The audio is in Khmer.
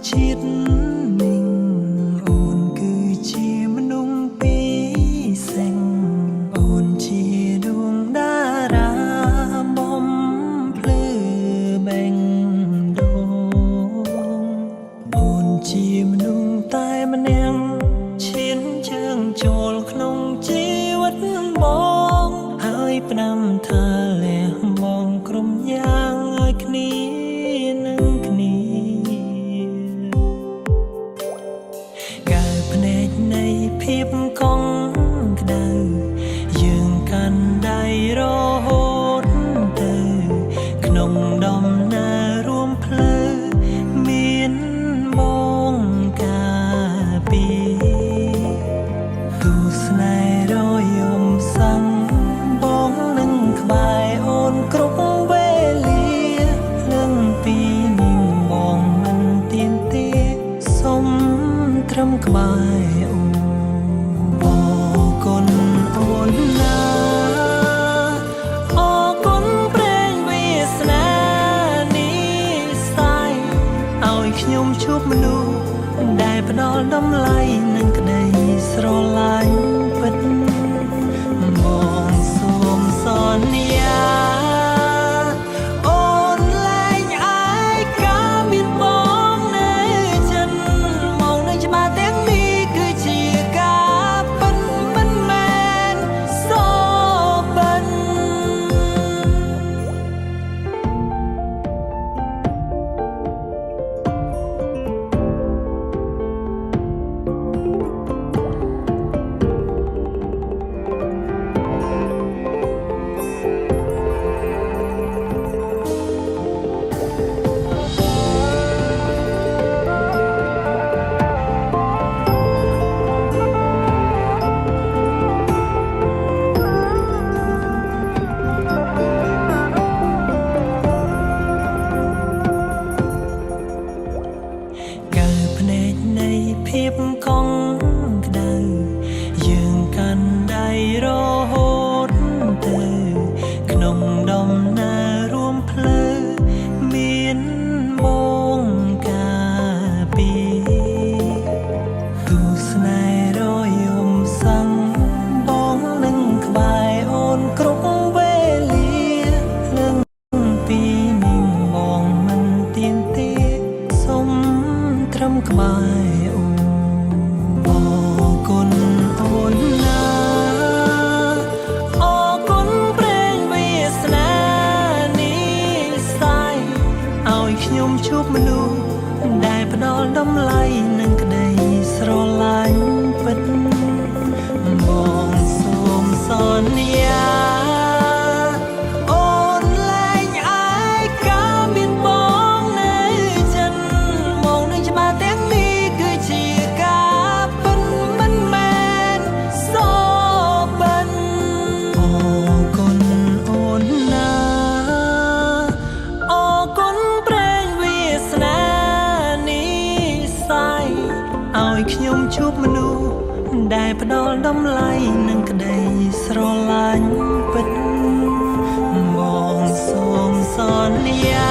ជាតិនិងអូនគឺជាមនុស្សពីរសេងអូនជាដួងតារាបំភ្លឺបេងដូងអូនជាមនុស្សតែម្នាក់ឈានជើងចូលក្នុងជីវិតបងហើយផ្ដាំថាលះបងក្រុមយ៉ាងឲ្យគ្នានឹងគ្នាកើភ្នែកនៃភាពកង់ក្ដៅយើងកាន់ដៃរហូតទៅក្នុងដំណើររួមផ្លូវមានបងការពីទូស្នេហ៍រយំសាំងបងនឹងក្បែរអូនគ្រប់វេលានឹងពីនឹងបងមិនទៀមទាសុំត្រឹមក្បែរអូនអរគុណអូនណាអរគុណព្រេងវាសនានេះសាយឲ្យខ្ញុំជួបមនុស្សដែលផ្ដល់តម្លៃនិងក្តីស្រឡាញ់ពិតបងសូមសន្យាអូនលែងអាយការមានបងនៅចិនមកនឹងច្បាស់ទាំងនេះគឺជាការពិតមិនមែនសូបិនភាពកង់ក្ដៅយើងកាន់ដៃរហូតទៅក្នុងដំណើររួមផ្លូវមានបងការពីទូស្នេហ៍រយំសាំងបងនឹងក្បែរអូនគ្រប់វេលានឹងពីនឹងបងមិនទៀមទាសុំត្រឹមក្បែរអូនអរគុណអូនណាអរគុណព្រេងវាសនានេះសាយឲ្យខ្ញុំជួបមនុស្សដែលផ្ដល់តម្លៃនិងក្តីស្រឡាញ់ពិតបងសូមសន្យាអូនលែងអាយការមានបងនៅចិនមកនឹងច្បាស់ទាំងនេះគឺជាការពិតមិនមែនសូបិនអរគុណអូនណាអរគុណព្រេងវាសនានេះសាយឲ្យខ្ញុំជួបមនុស្សដែលផ្ដល់តម្លៃនិងក្តីស្រឡាញ់ពិតបងសូមសន្យា